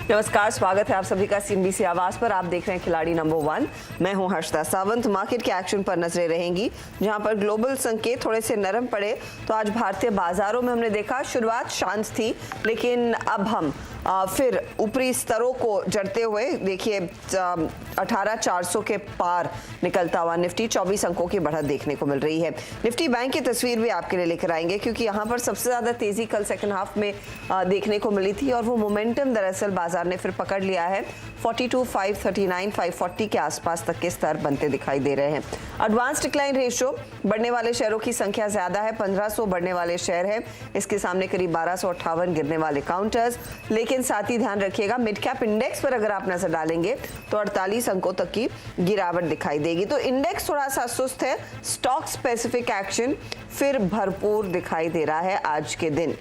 नमस्कार, स्वागत है आप सभी का सीएनबीसी आवाज पर। आप देख रहे हैं खिलाड़ी नंबर 1। मैं हूं हर्षदा सावंत। मार्केट के एक्शन पर नजरें रहेंगी। जहां पर ग्लोबल संकेत थोड़े से नरम पड़े तो आज भारतीय बाजारों में हमने देखा शुरुआत शांत थी, लेकिन अब हम फिर ऊपरी स्तरों को जड़ते हुए देखिए 18,400 के पार निकलता हुआ निफ्टी 24 अंकों की बढ़त देखने को मिल रही है। निफ्टी बैंक की तस्वीर भी आपके लिए लेकर आएंगे, क्योंकि यहाँ पर सबसे ज्यादा तेजी कल सेकंड हाफ में देखने को मिली थी और वो मोमेंटम दरअसल बाजार ने फिर पकड़ लिया है। 42,539, 540 के आसपास तक के स्तर बनते दिखाई दे रहे हैं। एडवांस डिक्लाइन रेशियो, बढ़ने वाले शेयरों की संख्या ज्यादा है, 1500 बढ़ने वाले शेयर है, इसके सामने करीब 1258 गिरने वाले काउंटर्स। लेकिन साथ ही ध्यान रखिएगा मिड कैप इंडेक्स पर अगर आप नजर डालेंगे तो 48 अंकों तक की गिरावट दिखाई देगी। तो इंडेक्स थोड़ा सा सुस्त है, स्टॉक स्पेसिफिक एक्शन फिर भरपूर दिखाई दे रहा है आज के दिन।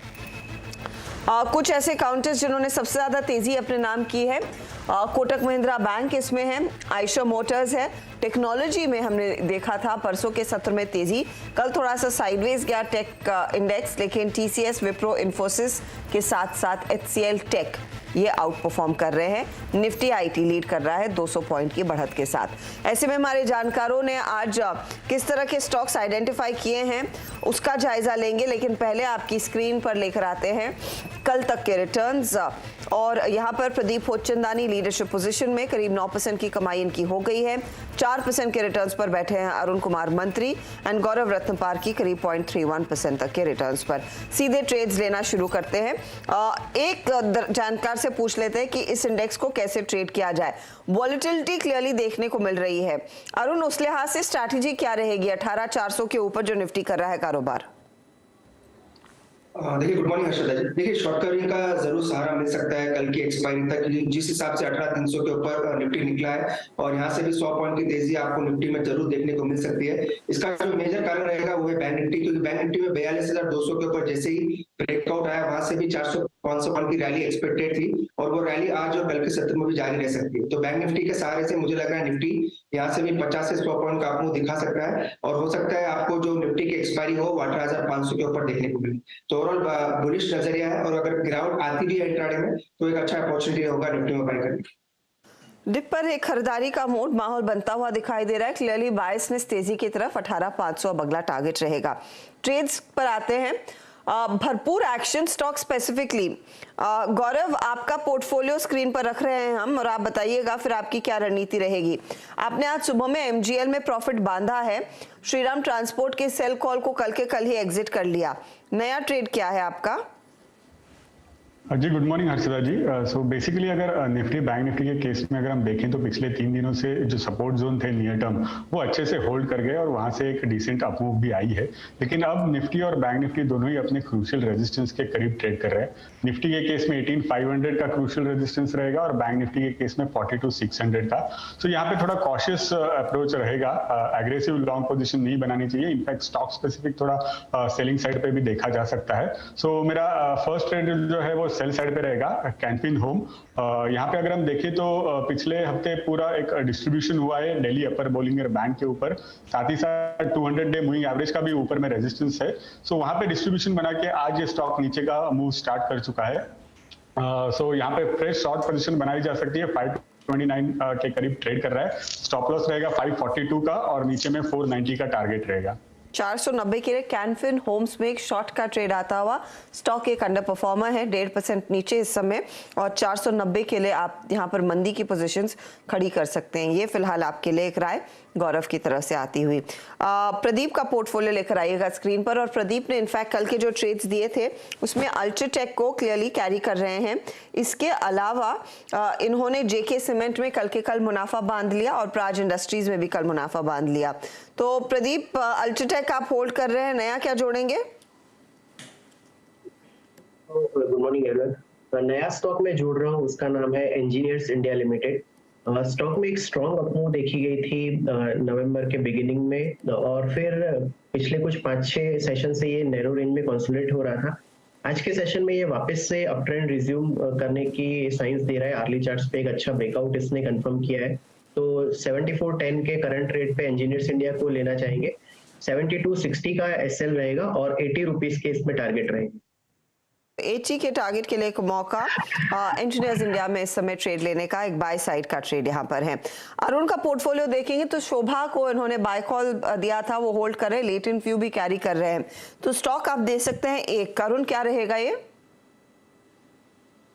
कुछ ऐसे काउंटर्स जिन्होंने सबसे ज्यादा तेजी अपने नाम की है, कोटक महिंद्रा बैंक इसमें है, आयशर मोटर्स है। टेक्नोलॉजी में हमने देखा था परसों के सत्र में तेजी, कल थोड़ा सा साइडवेज गया टेक इंडेक्स, लेकिन टीसीएस, विप्रो, इन्फोसिस के साथ साथ एचसीएल टेक ये आउट परफॉर्म कर रहे हैं। निफ्टी आईटी लीड कर रहा है 200 पॉइंट की बढ़त के साथ। ऐसे में हमारे जानकारों ने आज किस तरह के स्टॉक्स आइडेंटिफाई किए हैं उसका जायजा लेंगे, लेकिन पहले आपकी स्क्रीन पर लेकर आते हैं कल तक के रिटर्न्स। और यहाँ पर प्रदीप होचंदानी लीडरशिप पोजीशन में, करीब 9% की कमाई इनकी हो गई है। 4% के रिटर्न्स पर बैठे हैं अरुण कुमार मंत्री एंड गौरव रत्नपार की करीब 0.31% तक के रिटर्न्स पर। सीधे ट्रेड्स लेना शुरू करते हैं। एक जानकार से पूछ लेते हैं कि इस इंडेक्स को कैसे ट्रेड किया जाए। वॉलेटिलिटी क्लियरली देखने को मिल रही है। अरुण, उस लिहाज से स्ट्रैटेजी क्या रहेगी 18,400 के ऊपर जो निफ्टी कर रहा है कारोबार? देखिए, गुड मॉर्निंग हर्षदा जी। देखिए, शॉर्ट कवरिंग का जरूर सहारा मिल सकता है कल की एक्सपायरी तक, जिस हिसाब से 18,300 के ऊपर निफ्टी निकला है और यहाँ से भी 100 पॉइंट की तेजी आपको निफ्टी में जरूर देखने को मिल सकती है। इसका जो मेजर कारण रहेगा वो है बैंक निफ्टी, क्योंकि बैंक निफ्टी में 42,200 के ऊपर जैसे ही ब्रेकआउट आया वहां से भी 400-500 पॉइंट की रैली एक्सपेक्टेड थी और वो रैली आज और कल के सत्र में भी जारी रह सकती है। तो बैंक निफ्टी के सहारे से मुझे लग रहा है निफ्टी यहाँ से भी 50 से 100 पॉइंट का आपको दिखा सकता है और हो सकता है आपको जो निफ्टी की एक्सपायरी हो वो 18,500 के ऊपर देखने को मिले। तो ओवरऑल बुलिश नजरिया है और अगर गिरावट आती भी है इंट्राडे में तो एक अच्छा अपॉर्चुनिटी होगा निफ्टी में बाय करने की। डिप पर एक खरीदारी का मूड माहौल बनता हुआ दिखाई दे रहा है। क्लियरली बायसनेस तेजी की तरफ, 18,500 अब अगला टारगेट रहेगा। ट्रेड्स पर आते हैं, भरपूर एक्शन स्टॉक स्पेसिफिकली। गौरव, आपका पोर्टफोलियो स्क्रीन पर रख रहे हैं हम और आप बताइएगा फिर आपकी क्या रणनीति रहेगी। आपने आज सुबह में एमजीएल में प्रॉफिट बांधा है, श्रीराम ट्रांसपोर्ट के सेल कॉल को कल के कल ही एग्जिट कर लिया। नया ट्रेड क्या है आपका? जी, गुड मॉर्निंग हर्षदा जी। सो बेसिकली अगर निफ्टी बैंक निफ्टी के केस में अगर हम देखें तो पिछले 3 दिनों से जो सपोर्ट जोन थे नियर टर्म वो अच्छे से होल्ड कर गए और वहां से एक डिसेंट अपमूव भी आई है। लेकिन अब निफ्टी और बैंक निफ्टी दोनों ही अपने क्रूशियल रेजिस्टेंस के करीब ट्रेड कर रहे हैं। निफ्टी के केस में 18,500 का क्रूशियल रेजिस्टेंस रहेगा और बैंक निफ्टी के केस में 42,600 का। तो यहाँ पे थोड़ा कॉशियस अप्रोच रहेगा, एग्रेसिव लॉन्ग पोजिशन नहीं बनानी चाहिए। इनफैक्ट स्टॉक स्पेसिफिक थोड़ा सेलिंग साइड पे भी देखा जा सकता है। सो मेरा फर्स्ट ट्रेड जो है वो सेल साइड पे रहेगा, कैन फिन होम। यहाँ पे अगर हम देखें तो पिछले हफ्ते पूरा एक डिस्ट्रीब्यूशन हुआ है दिल्ली अपर बोलिंगर बैंक के ऊपर, साथ ही साथ 200 डे मूविंग एवरेज का भी ऊपर में रेजिस्टेंस है। सो वहां पे डिस्ट्रीब्यूशन बना के आज ये स्टॉक नीचे का मूव स्टार्ट कर चुका है। सो यहाँ पे फ्रेश शॉर्ट पोजीशन बनाई जा सकती है। 529 के करीब ट्रेड कर रहा है। स्टॉप लॉस रहेगा 542 का और नीचे में 490 का टारगेट रहेगा। 490 के लिए कैनफिन होम्स में एक शॉर्ट का ट्रेड आता हुआ। स्टॉक एक अंडर परफॉर्मर है, 1.5% नीचे इस समय, और 490 के लिए आप यहाँ पर मंदी की पोजीशंस खड़ी कर सकते हैं। ये फिलहाल आपके लिए एक राय गौरव की तरफ से आती हुई। प्रदीप का पोर्टफोलियो लेकर आइएगा स्क्रीन पर। और प्रदीप ने इनफैक्ट कल के जो ट्रेड्स दिए थे उसमें अल्ट्राटेक को क्लियरली कैरी कर रहे हैं। इसके अलावा इन्होंने जेके सीमेंट में कल के कल मुनाफा बांध लिया और प्राज इंडस्ट्रीज में भी कल मुनाफा बांध लिया। तो प्रदीप, अल्ट्राटेक आप होल्ड कर रहे हैं, नया क्या जोड़ेंगे? Good morning everyone. नया स्टॉक में जोड़ रहा हूँ, उसका नाम है इंजीनियर्स इंडिया लिमिटेड। स्टॉक में एक स्ट्रॉन्ग अपमूव देखी गई थी नवंबर के बिगिनिंग में और फिर पिछले कुछ 5-6 सेशन से ये नैरो रेंज में कंसोलिडेट हो रहा था। आज के सेशन में ये वापस से अप ट्रेंड रिज्यूम करने की साइंस दे रहा है। अर्ली चार्ट्स पे एक अच्छा ब्रेकआउट इसने कंफर्म किया है। तो 74.10 के करंट रेट पे इंजीनियर्स इंडिया को लेना चाहेंगे। 72.60 का एसएल रहेगा और 80 रुपीज के इसमें टारगेट रहेंगे। एचई के टारगेट के लिए एक मौका इंजीनियर्स इंडिया में इस समय ट्रेड लेने का, एक बाय साइड का ट्रेड यहाँ पर है। अरुण का पोर्टफोलियो देखेंगे तो शोभा को इन्होंने बाय कॉल दिया था, वो होल्ड कर रहे हैं, लेटेंट व्यू भी कैरी कर रहे हैं, तो स्टॉक आप दे सकते हैं एक। अरुण क्या रहेगा ये?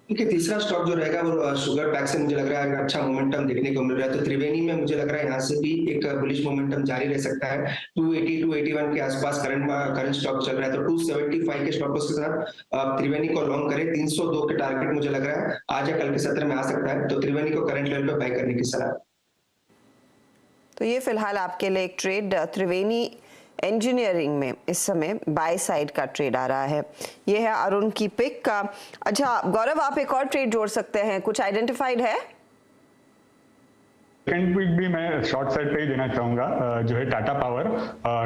देखिए तीसरा स्टॉक जो रहेगा वो शुगर पैक से मुझे लग रहा है अच्छा मोमेंटम देखने को मिल रहा है, तो त्रिवेणी में मुझे लग रहा है यहाँ से भी एक बुलिश मोमेंटम जारी रह सकता है। 280 281 के आसपास करंट स्टॉक चल रहा है, तो 275 के स्टॉप लॉस के साथ त्रिवेणी को लॉन्ग करें। 302 के टारगेट मुझे लग रहा है आज या कल के सत्र में आ सकता है, तो त्रिवेणी को करंट लेवल पे बाय करने की सलाह। तो ये फिलहाल आपके लिए एक ट्रेड त्रिवेणी इंजीनियरिंग में इस समय बाय साइड का ट्रेड आ रहा है। ये है अरुण की पिक का। अच्छा गौरव, आप एक और ट्रेड जोड़ सकते हैं, कुछ आइडेंटिफाइड है? सेकंड पिक भी मैं शॉर्ट साइड पे ही देना चाहूंगा, जो है टाटा पावर।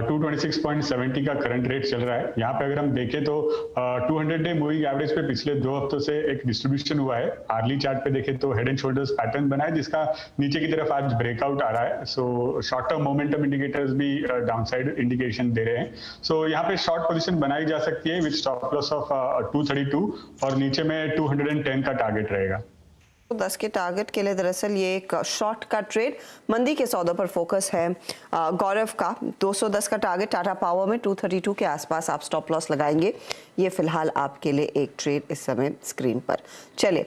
226.70 का करंट रेट चल रहा है। यहाँ पे अगर हम देखें तो 200 डे मूविंग एवरेज पे पिछले 2 हफ्तों से एक डिस्ट्रीब्यूशन हुआ है। आर्ली चार्ट पे देखें तो हेड एंड शोल्डर्स पैटर्न बना है, जिसका नीचे की तरफ आज ब्रेकआउट आ रहा है। So short term momentum indicators भी डाउनसाइड इंडिकेशन दे रहे हैं। सो यहाँ पे शॉर्ट पोजीशन बनाई जा सकती है विद स्टॉप लॉस ऑफ 232 और नीचे में 210 का टारगेट रहेगा। 10 के टारगेट के लिए दरअसल ये एक शॉर्ट का ट्रेड, मंदी के सौदों पर फोकस है गौरव का। 210 का टारगेट टाटा पावर में 232 के आसपास आप स्टॉप लॉस लगाएंगे। ये फिलहाल आपके लिए एक ट्रेड इस समय स्क्रीन पर। चले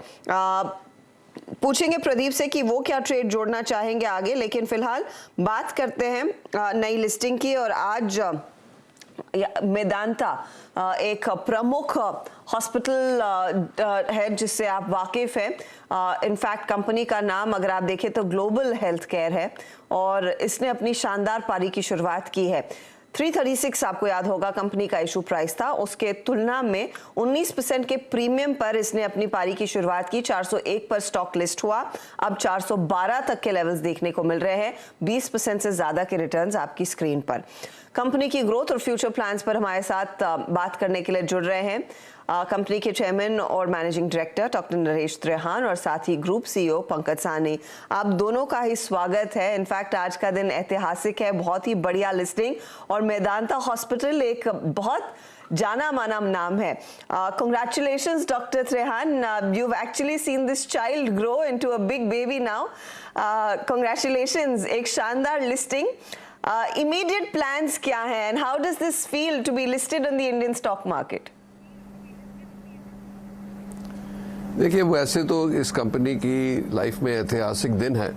पूछेंगे प्रदीप से कि वो क्या ट्रेड जोड़ना चाहेंगे आगे, लेकिन फिलहाल बात करते हैं नई लिस्टिंग की। और आज मेदांता एक प्रमुख हॉस्पिटल है जिससे आप वाकिफ हैं। इनफैक्ट कंपनी का नाम अगर आप देखें तो ग्लोबल हेल्थ केयर है और इसने अपनी शानदार पारी की शुरुआत की है। 336 आपको याद होगा कंपनी का इशू प्राइस था, उसके तुलना में 19% के प्रीमियम पर इसने अपनी पारी की शुरुआत की। 401 पर स्टॉक लिस्ट हुआ, अब 412 तक के लेवल्स देखने को मिल रहे हैं। 20% से ज्यादा के रिटर्न्स आपकी स्क्रीन पर। कंपनी की ग्रोथ और फ्यूचर प्लान्स पर हमारे साथ बात करने के लिए जुड़ रहे हैं कंपनी के चेयरमैन और managing director doctor Naresh Trehan और साथ ही ग्रुप सीईओ पंकज साहनी। आप दोनों का ही स्वागत है। इनफैक्ट आज का दिन ऐतिहासिक है, बहुत ही बढ़िया लिस्टिंग और मेदांता हॉस्पिटल एक बहुत जाना माना नाम है। Congratulations Dr. Trehan, you've actually seen this child grow into a big baby now. Congratulations, एक शानदार लिस्टिंग। Immediate plans क्या हैं and how does this feel to be listed on the Indian stock market? देखिए वैसे तो इस company की life में ऐतिहासिक दिन है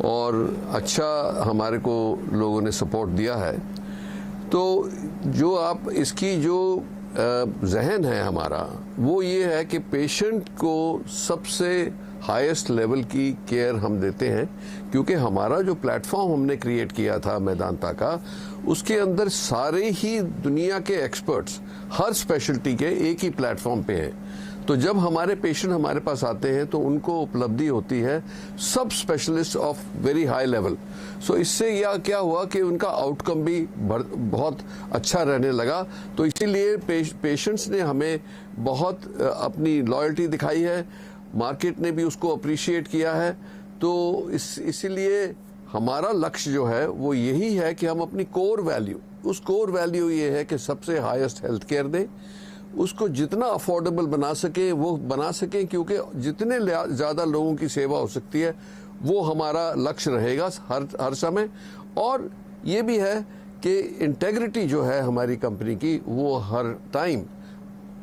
और अच्छा हमारे को लोगों ने सपोर्ट दिया है। तो जो आप इसकी जो जहन है हमारा वो ये है कि पेशेंट को सबसे हाईएस्ट लेवल की केयर हम देते हैं, क्योंकि हमारा जो प्लेटफॉर्म हमने क्रिएट किया था मेदांता का, उसके अंदर सारे ही दुनिया के एक्सपर्ट्स हर स्पेशलिटी के एक ही प्लेटफॉर्म पे हैं। तो जब हमारे पेशेंट हमारे पास आते हैं तो उनको उपलब्धि होती है सब specialist of very high level. So इससे यह क्या हुआ कि उनका आउटकम भी बहुत अच्छा रहने लगा। तो इसीलिए पेशेंट्स ने हमें बहुत अपनी लॉयल्टी दिखाई है, मार्केट ने भी उसको अप्रिशिएट किया है। तो इसीलिए हमारा लक्ष्य जो है वो यही है कि हम अपनी कोर वैल्यू, उस कोर वैल्यू ये है कि सबसे हाईएस्ट हेल्थ केयर दें, उसको जितना अफोर्डेबल बना सके वो बना सके, क्योंकि जितने ज़्यादा लोगों की सेवा हो सकती है वो हमारा लक्ष्य रहेगा हर समय। और ये भी है कि इंटेग्रिटी जो है हमारी कंपनी की वो हर टाइम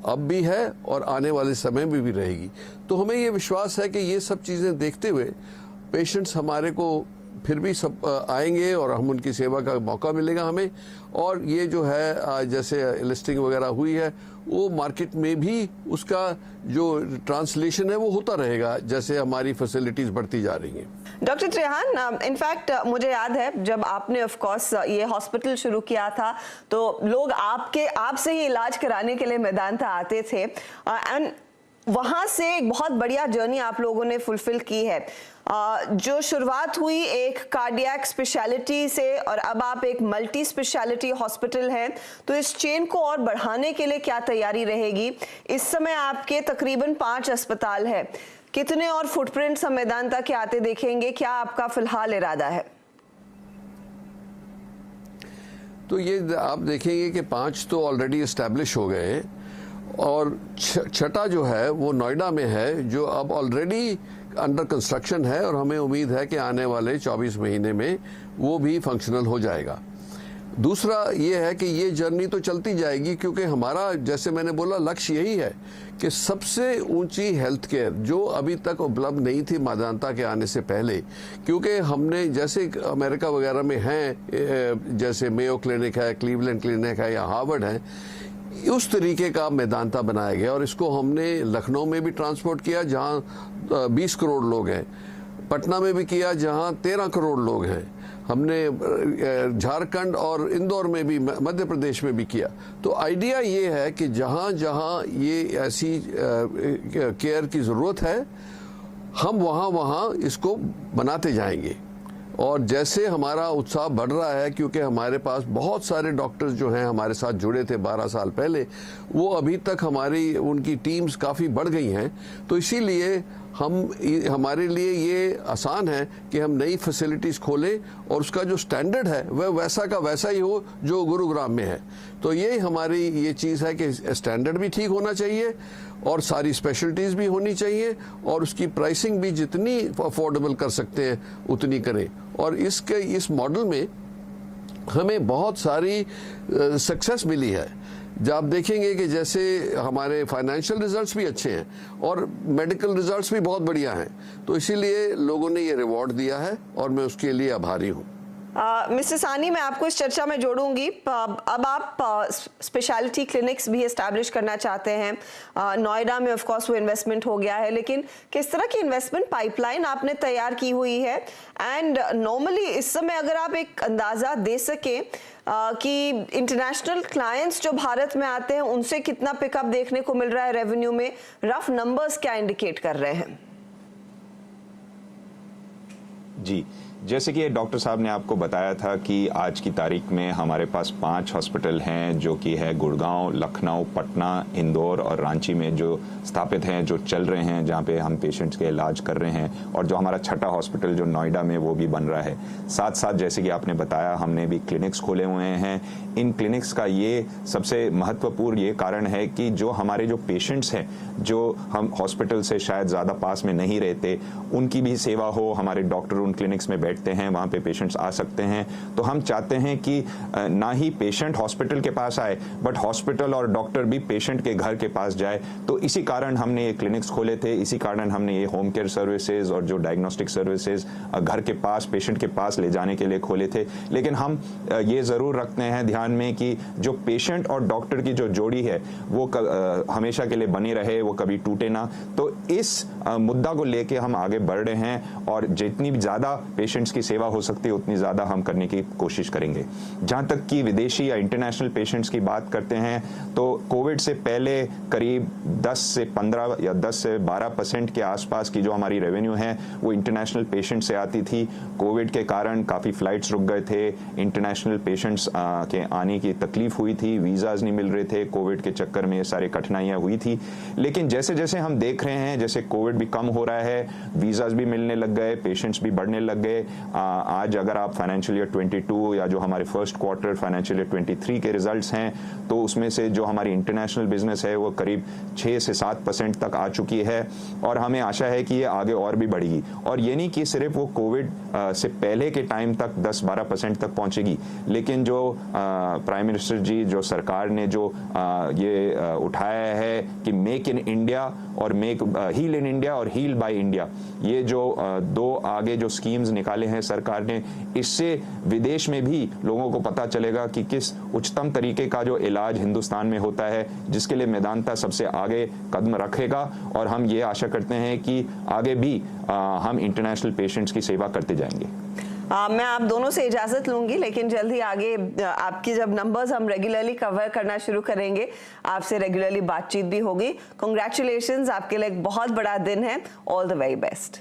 अब भी है और आने वाले समय में भी रहेगी। तो हमें ये विश्वास है कि ये सब चीज़ें देखते हुए पेशेंट्स हमारे को फिर भी सब आएंगे और हम उनकी सेवा का मौका मिलेगा हमें। और ये जो है जैसे लिस्टिंग वगैरह हुई है वो मार्केट में भी उसका जो ट्रांसलेशन है वो होता रहेगा जैसे हमारी फैसिलिटीज बढ़ती जा रही हैं। डॉक्टर त्रेहान, इनफैक्ट मुझे याद है जब आपने ऑफ कोर्स ये हॉस्पिटल शुरू किया था तो लोग आपसे ही इलाज कराने के लिए मेदांता आते थे एंड वहां से एक बहुत बढ़िया जर्नी आप लोगों ने फुलफिल की है। जो शुरुआत हुई एक कार्डियक स्पेशलिटी से और अब आप एक मल्टी स्पेशलिटी हॉस्पिटल हैं, तो इस चेन को और बढ़ाने के लिए क्या तैयारी रहेगी? इस समय आपके तकरीबन 5 अस्पताल है, कितने और फुटप्रिंट्स हम मेदांता के आते देखेंगे? क्या आपका फिलहाल इरादा है? तो ये आप देखेंगे कि 5 तो ऑलरेडी एस्टैब्लिश हो गए हैं और छठा जो है वो नोएडा में है, जो अब ऑलरेडी अंडर कंस्ट्रक्शन है और हमें उम्मीद है कि आने वाले 24 महीने में वो भी फंक्शनल हो जाएगा। दूसरा ये है कि ये जर्नी तो चलती जाएगी, क्योंकि हमारा, जैसे मैंने बोला, लक्ष्य यही है कि सबसे ऊंची हेल्थ केयर जो अभी तक उपलब्ध नहीं थी मेदांता के आने से पहले, क्योंकि हमने जैसे अमेरिका वगैरह में हैं, जैसे मेयो क्लिनिक है, क्लीवलैंड क्लिनिक है या हार्वर्ड है, उस तरीके का मेदांता बनाया गया और इसको हमने लखनऊ में भी ट्रांसपोर्ट किया जहां 20 करोड़ लोग हैं, पटना में भी किया जहां 13 करोड़ लोग हैं, हमने झारखंड और इंदौर में भी, मध्य प्रदेश में भी किया। तो आइडिया ये है कि जहां जहां ये ऐसी केयर की ज़रूरत है हम वहां वहां इसको बनाते जाएंगे। और जैसे हमारा उत्साह बढ़ रहा है, क्योंकि हमारे पास बहुत सारे डॉक्टर्स जो हैं हमारे साथ जुड़े थे 12 साल पहले, वो अभी तक हमारी उनकी टीम्स काफ़ी बढ़ गई हैं, तो इसीलिए हमारे लिए ये आसान है कि हम नई फैसिलिटीज़ खोलें और उसका जो स्टैंडर्ड है वह वैसा का वैसा ही हो जो गुरुग्राम में है। तो ये हमारी ये चीज़ है कि स्टैंडर्ड भी ठीक होना चाहिए और सारी स्पेशलिटीज़ भी होनी चाहिए और उसकी प्राइसिंग भी जितनी अफोर्डेबल कर सकते हैं उतनी करें। और इस मॉडल में हमें बहुत सारी सक्सेस मिली है। जब आप देखेंगे कि जैसे हमारे फाइनेंशियल रिजल्ट्स भी अच्छे हैं और मेडिकल रिजल्ट्स भी बहुत बढ़िया हैं, तो इसीलिए लोगों ने ये रिवॉर्ड दिया है और मैं उसके लिए आभारी हूँ। मिस्टर सानी, मैं आपको इस चर्चा में जोड़ूंगी। अब आप स्पेशलिटी क्लिनिक्स भी एस्टैब्लिश करना चाहते हैं। नोएडा में ऑफ कोर्स वो इन्वेस्टमेंट हो गया है, लेकिन किस तरह की इन्वेस्टमेंट पाइपलाइन आपने तैयार की हुई है? एंड नॉर्मली इस समय अगर आप एक अंदाजा दे सकें कि इंटरनेशनल क्लाइंट्स जो भारत में आते हैं उनसे कितना पिकअप देखने को मिल रहा है रेवेन्यू में, रफ नंबर्स क्या इंडिकेट कर रहे हैं? जी, जैसे कि डॉक्टर साहब ने आपको बताया था कि आज की तारीख में हमारे पास 5 हॉस्पिटल हैं, जो कि है गुड़गांव, लखनऊ, पटना, इंदौर और रांची में जो स्थापित हैं, जो चल रहे हैं, जहां पे हम पेशेंट्स के इलाज कर रहे हैं। और जो हमारा छठा हॉस्पिटल जो नोएडा में वो भी बन रहा है। साथ साथ जैसे कि आपने बताया, हमने भी क्लिनिक्स खोले हुए हैं। इन क्लिनिक्स का ये सबसे महत्वपूर्ण ये कारण है कि जो हमारे जो पेशेंट्स हैं, जो हम हॉस्पिटल से शायद ज़्यादा पास में नहीं रहते, उनकी भी सेवा हो। हमारे डॉक्टर उन क्लिनिक्स में बैठते हैं, वहाँ पे पेशेंट्स आ सकते हैं। तो हम चाहते हैं कि ना ही पेशेंट हॉस्पिटल के पास आए, बट हॉस्पिटल और डॉक्टर भी पेशेंट के घर के पास जाए। तो इसी कारण हमने ये क्लिनिक्स खोले थे, इसी कारण हमने ये होम केयर सर्विसेज और जो डायग्नोस्टिक सर्विसेज घर के पास, पेशेंट के पास ले जाने के लिए खोले थे। लेकिन हम ये ज़रूर रखते हैं ध्यान में कि जो पेशेंट और डॉक्टर की जो जोड़ी है वो हमेशा के लिए बनी रहे, वो कभी टूटे ना। तो इस मुद्दा को लेके हम आगे बढ़ रहे हैं और जितनी ज़्यादा पेशेंट्स की सेवा हो सकती है उतनी ज़्यादा हम करने की कोशिश करेंगे। जहाँ तक कि विदेशी या इंटरनेशनल पेशेंट्स की बात करते हैं, तो कोविड से पहले करीब 10 से 15 या 10 से 12% के आसपास की जो हमारी रेवेन्यू है वो इंटरनेशनल पेशेंट से आती थी। कोविड के कारण काफ़ी फ्लाइट्स रुक गए थे, इंटरनेशनल पेशेंट्स के आने की तकलीफ हुई थी, वीज़ाज नहीं मिल रहे थे, कोविड के चक्कर में ये सारी कठिनाइयाँ हुई थी। लेकिन जैसे जैसे हम देख रहे हैं, जैसे कोविड भी कम हो रहा है, वीज़ाज भी मिलने लग गए, पेशेंट्स भी बढ़ने लग गए। आज अगर आप फाइनेंशियल ईयर 22 या जो हमारे फर्स्ट क्वार्टर फाइनेंशियल ईयर 23 के रिजल्ट्स हैं, तो उसमें से जो हमारी इंटरनेशनल बिजनेस है वो करीब 6 से 7% तक आ चुकी है और हमें आशा है कि ये आगे और भी बढ़ेगी। और ये नहीं कि सिर्फ वो कोविड से पहले के टाइम तक 10-12% तक पहुंचेगी, लेकिन जो प्राइम मिनिस्टर जी, जो सरकार ने जो ये उठाया है कि मेक इन इंडिया और हील इन इंडिया और हील बाय इंडिया, ये जो दो आगे जो स्कीम्स निकाले हैं सरकार ने, इससे विदेश में भी लोगों को पता चलेगा कि किस उच्चतम तरीके का जो इलाज हिंदुस्तान में होता है, जिसके लिए मेदांता सबसे आगे कदम रखेगा। और हम ये आशा करते हैं कि आगे भी हम इंटरनेशनल पेशेंट्स की सेवा करते जाएंगे। मैं आप दोनों से इजाजत लूंगी, लेकिन जल्द ही आगे आपकी जब नंबर्स हम रेगुलरली कवर करना शुरू करेंगे, आपसे रेगुलरली बातचीत भी होगी। कांग्रेचुलेशंस, आपके लिए एक बहुत बड़ा दिन है। All the very best.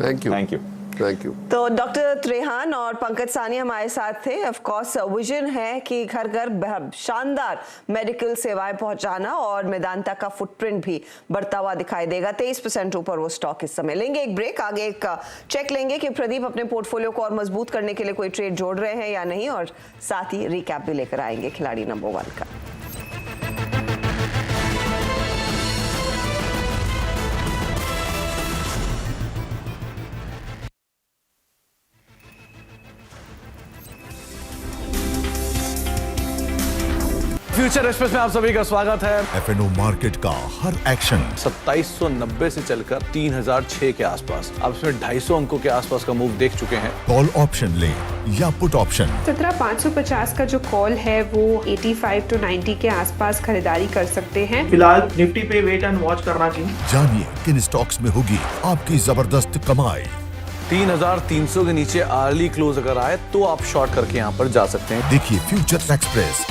Thank you. Thank you. Thank you. तो डॉक्टर त्रेहान और पंकज सानी हमारे साथ थे। ऑफ कोर्स विजन है कि घर घर शानदार मेडिकल सेवाएं पहुंचाना और मेदांता का फुटप्रिंट भी बढ़ता हुआ दिखाई देगा। 23% ऊपर वो स्टॉक इस समय। लेंगे एक ब्रेक, आगे एक चेक लेंगे कि प्रदीप अपने पोर्टफोलियो को और मजबूत करने के लिए कोई ट्रेड जोड़ रहे हैं या नहीं, और साथ ही रिकैप भी लेकर आएंगे खिलाड़ी नंबर 1 का। फ्यूचर एक्सप्रेस में आप सभी का स्वागत है। FNO मार्केट का हर एक्शन 2790 से चलकर 3006 के आसपास, अब इसमें 250 अंकों के आसपास का मूव देख चुके हैं। कॉल ऑप्शन ले या पुट ऑप्शन 17,550 का जो कॉल है वो 85 to 90 के आसपास खरीदारी कर सकते हैं। फिलहाल निफ्टी पे वेट एंड वॉच करना चाहिए। जानिए किन स्टॉक्स में होगी आपकी जबरदस्त कमाई। 3300 के नीचे अर्ली क्लोज अगर आए तो आप शॉर्ट करके यहाँ पर जा सकते हैं। देखिए फ्यूचर एक्सप्रेस।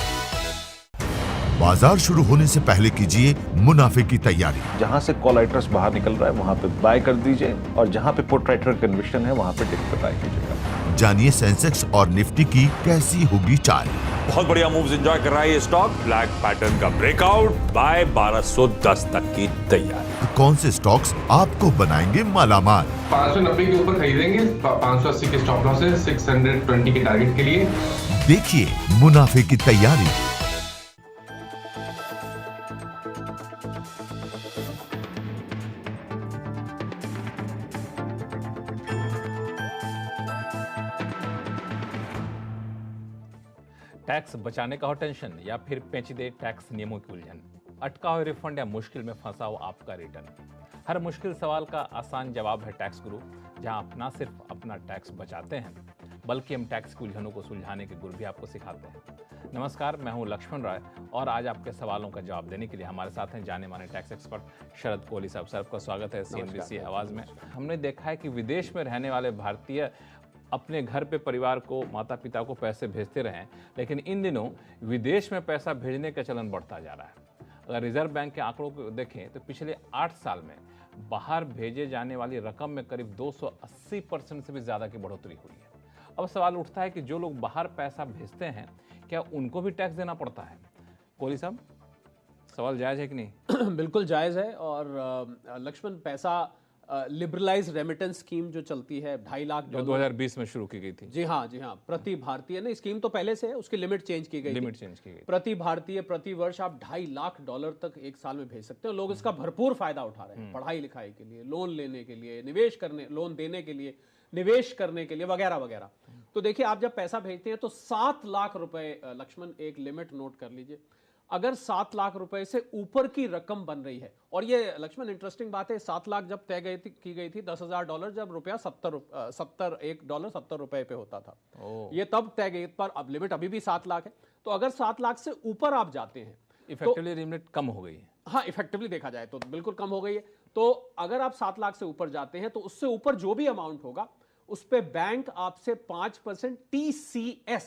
बाजार शुरू होने से पहले कीजिए मुनाफे की तैयारी। जहां से कॉल राइटर्स बाहर निकल रहा है वहां पे बाय कर दीजिए और जहां पे पुट राइटर कन्विक्शन है वहां पे डिप पे बाय कीजिएगा। जानिए सेंसेक्स और निफ्टी की कैसी होगी चाल। बहुत बढ़िया मूव्स एंजॉय कर रहा है ये स्टॉक। ब्लैक पैटर्न का ब्रेकआउट, बाय 1210 तक की तैयारी। तो कौन से स्टॉक्स आपको बनाएंगे मालामाल? 590 के ऊपर खरीदेंगे, 580 के स्टॉप लॉस है, 620 के टारगेट के लिए। देखिए मुनाफे की तैयारी। टैक्स बचाने का हो टेंशन या फिर पेचीदे टैक्स नियमों की उलझन, अटका हो रिफंड या मुश्किल में फंसा हो आपका रिटर्न, हर मुश्किल सवाल का आसान जवाब है टैक्स गुरु, जहां आप ना सिर्फ अपना टैक्स बचाते हैं बल्कि हम टैक्स की उलझनों को सुलझाने के गुर भी आपको सिखाते हैं। नमस्कार, मैं हूं लक्ष्मण राय और आज आपके सवालों का जवाब देने के लिए हमारे साथ हैं जाने माने टैक्स एक्सपर्ट शरद कोहली साहब। सर, आपका स्वागत है CNBC आवाज में। हमने देखा है कि विदेश में रहने वाले भारतीय अपने घर पे परिवार को, माता पिता को पैसे भेजते रहें, लेकिन इन दिनों विदेश में पैसा भेजने का चलन बढ़ता जा रहा है। अगर रिजर्व बैंक के आंकड़ों को देखें तो पिछले 8 साल में बाहर भेजे जाने वाली रकम में करीब 280% से भी ज़्यादा की बढ़ोतरी हुई है। अब सवाल उठता है कि जो लोग बाहर पैसा भेजते हैं क्या उनको भी टैक्स देना पड़ता है? कोहली साहब, सवाल जायज़ है कि नहीं? बिल्कुल जायज़ है। और लक्ष्मण, पैसा लिबरलाइज रेमिटेंस स्कीम जो चलती है 2.5 लाख जो 2020 में शुरू की गई थी। जी हाँ, प्रति भारतीय ने, स्कीम तो पहले से है, उसकी लिमिट चेंज की गई। प्रति भारतीय प्रति वर्ष आप $2.5 लाख तक एक साल में भेज सकते हो। लोग इसका भरपूर फायदा उठा रहे हैं, पढ़ाई लिखाई के लिए, लोन लेने के लिए, निवेश करने, लोन देने के लिए, निवेश करने के लिए, वगैरह वगैरह। तो देखिए, आप जब पैसा भेजते हैं तो 7 लाख रुपए, लक्ष्मण एक लिमिट नोट कर लीजिए, अगर 7 लाख रुपए से ऊपर की रकम बन रही है, और ये लक्ष्मण इंटरेस्टिंग बात है, 7 लाख जब तय की गई थी $10,000 जब रुपया $70 पे होता था, ये तब तय गई, पर अब लिमिट अभी भी 7 लाख है। तो अगर 7 लाख से ऊपर आप जाते हैं, इफेक्टिवली लिमिट कम हो गई है। हाँ, इफेक्टिवली देखा जाए तो बिल्कुल कम हो गई है। तो अगर आप 7 लाख से ऊपर जाते हैं तो उससे ऊपर जो भी अमाउंट होगा उस पर बैंक आपसे 5% TCS,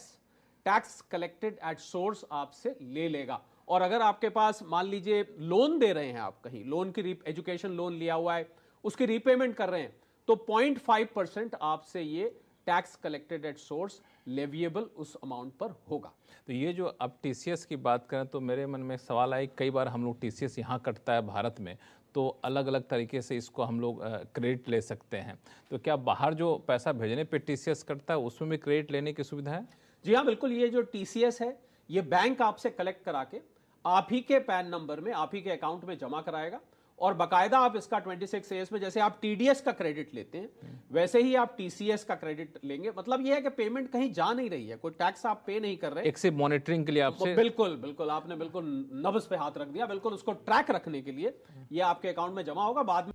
tax collected at source, आपसे ले लेगा। और अगर आपके पास मान लीजिए लोन दे रहे हैं, आप कहीं लोन की एजुकेशन लोन लिया हुआ है, उसकी रीपेमेंट कर रहे हैं, तो 0.5% आपसे ये tax collected at source leviable उस अमाउंट पर होगा। तो ये जो अब TCS की बात करें तो मेरे मन में सवाल आए, कई बार हम लोग TCS यहाँ कटता है भारत में, तो अलग अलग तरीके से इसको हम लोग क्रेडिट ले सकते हैं। तो क्या बाहर जो पैसा भेजने पे TCS कटता है उसमें भी क्रेडिट लेने की सुविधा है? जी हाँ, बिल्कुल। ये जो TCS है ये बैंक आपसे कलेक्ट करा के आप ही के पैन नंबर में, आप ही के अकाउंट में जमा कराएगा, और बाकायदा आप इसका 26A में, जैसे आप TDS का क्रेडिट लेते हैं वैसे ही आप TCS का क्रेडिट लेंगे। मतलब यह है कि पेमेंट कहीं जा नहीं रही है, कोई टैक्स आप पे नहीं कर रहे, एक सिर्फ मॉनिटरिंग के लिए आपसे। बिल्कुल आपने बिल्कुल नब्ज पे हाथ रख दिया। बिल्कुल उसको ट्रैक रखने के लिए ये आपके अकाउंट में जमा होगा। बाद में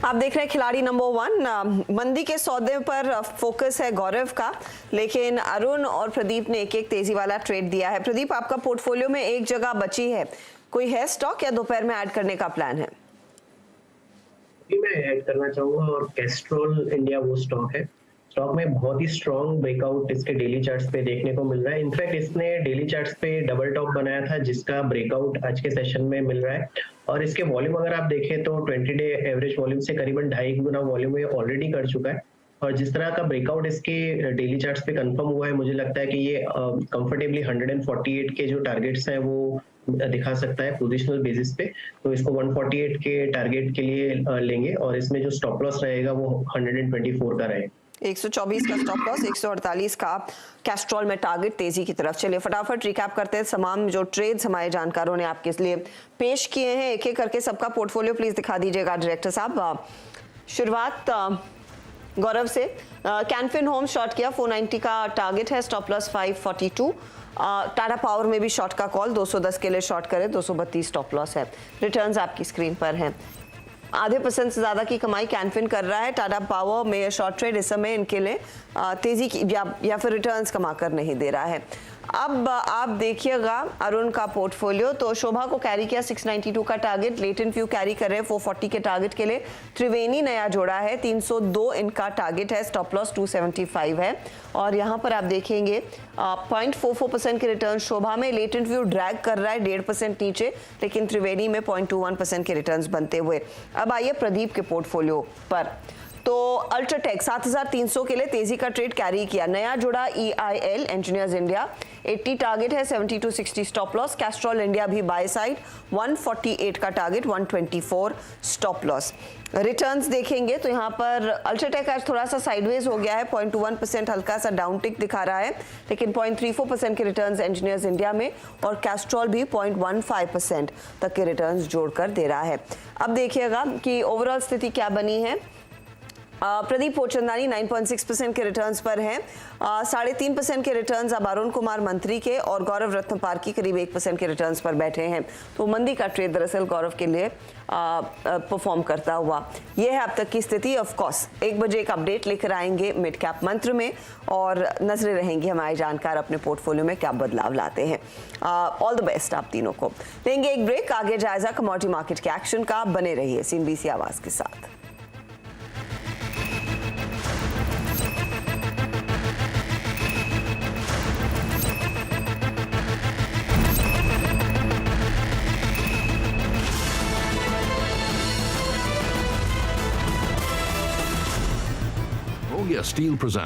आप देख रहे हैं खिलाड़ी नंबर 1। मंदी के सौदे पर फोकस है गौरव का, लेकिन अरुण और प्रदीप ने एक तेजी वाला ट्रेड दिया है। प्रदीप, आपका पोर्टफोलियो में एक जगह बची है, कोई है स्टॉक या दोपहर में ऐड करने का प्लान है? मैं ऐड करना चाहूंगा, और कैस्ट्रॉल इंडिया वो स्टॉक है। स्टॉक में बहुत ही स्ट्रॉन्ग ब्रेकआउट इसके डेली चार्ट्स पे देखने को मिल रहा है। इनफैक्ट इसने डेली चार्ट्स पे डबल टॉप बनाया था, जिसका ब्रेकआउट आज के सेशन में मिल रहा है। और इसके वॉल्यूम अगर आप देखें तो 20 डे एवरेज वॉल्यूम से करीबन 2.5 गुना वॉल्यूम ये ऑलरेडी कर चुका है। और जिस तरह का ब्रेकआउट इसके डेली चार्ट्स पे कंफर्म हुआ है, मुझे लगता है कि ये कंफर्टेबली 148 के जो टारगेट्स हैं वो दिखा सकता है पोजिशनल बेसिस पे। तो इसको 148 के टारगेट के लिए लेंगे, और इसमें जो स्टॉप लॉस रहेगा वो 124 का रहेगा। 124 का स्टॉप लॉस, 148 का कैस्ट्रॉल में टारगेट तेजी की तरफ। चलिए फटाफट रिकैप करते हैं तमाम जो ट्रेड्स हमारे जानकारों ने आपके लिए पेश किए हैं। एक एक करके सबका पोर्टफोलियो प्लीज दिखा दीजिएगा डायरेक्टर साहब। शुरुआत गौरव से। कैनफिन होम शॉर्ट किया, 490 का टारगेट है, स्टॉप लॉस 542। टाटा पावर में भी शॉर्ट का कॉल, 210 के लिए शॉर्ट करे, 232 स्टॉप लॉस है। रिटर्न्स आपकी स्क्रीन पर हैं। आधे % से ज्यादा की कमाई कैनफिन कर रहा है। टाटा पावर में शॉर्ट ट्रेड इस समय इनके लिए तेजी की या फिर रिटर्न्स कमा कर नहीं दे रहा है। अब आप देखिएगा अरुण का पोर्टफोलियो, तो शोभा को कैरी किया 692 का टारगेट, लेटेंट व्यू कैरी कर रहे हैं 440 के टारगेट के लिए। त्रिवेणी नया जोड़ा है, 302 इनका टारगेट है, स्टॉप लॉस 275 है। और यहाँ पर आप देखेंगे 0.44% के रिटर्न शोभा में, लेटेंट व्यू ड्रैग कर रहा है 1.5% नीचे, लेकिन त्रिवेणी में 0.21% के रिटर्न बनते हुए। अब आइए प्रदीप के पोर्टफोलियो पर। तो अल्ट्राटेक 7300 के लिए तेजी का ट्रेड कैरी किया। नया जुड़ा EIL इंजीनियर्स इंडिया, 80 टारगेट है, 7260 स्टॉप लॉस। कैस्ट्रॉल इंडिया भी बाय साइड, 148 का टारगेट, 124 स्टॉप लॉस। रिटर्न्स देखेंगे तो यहाँ पर अल्ट्राटेक आज थोड़ा सा साइडवेज हो गया है, 0.21% हल्का सा डाउन टिक दिखा रहा है, लेकिन 0.34% के रिटर्न्स इंजीनियर्स इंडिया में, और कैस्ट्रॉल भी 0.15% तक के रिटर्न्स जोड़कर दे रहा है। अब देखिएगा कि ओवरऑल स्थिति क्या बनी है। प्रदीप पोचंदानी 9.6% के रिटर्न्स पर हैं, 3.5% के रिटर्न्स अब अरुण कुमार मंत्री के, और गौरव रत्न पार्की करीब 1% के रिटर्न्स पर बैठे हैं। तो मंदी का ट्रेड दरअसल गौरव के लिए परफॉर्म करता हुआ। यह है अब तक की स्थिति। ऑफ कोर्स 1 बजे एक अपडेट लेकर आएंगे मिड कैप मंत्र में, और नजरें रहेंगी हमारे जानकार अपने पोर्टफोलियो में क्या बदलाव लाते हैं। ऑल द बेस्ट आप तीनों को। लेंगे एक ब्रेक, आगे जायजा कमोडिटी मार्केट के एक्शन का। बने रहिए CNBC आवाज के साथ। Steel presents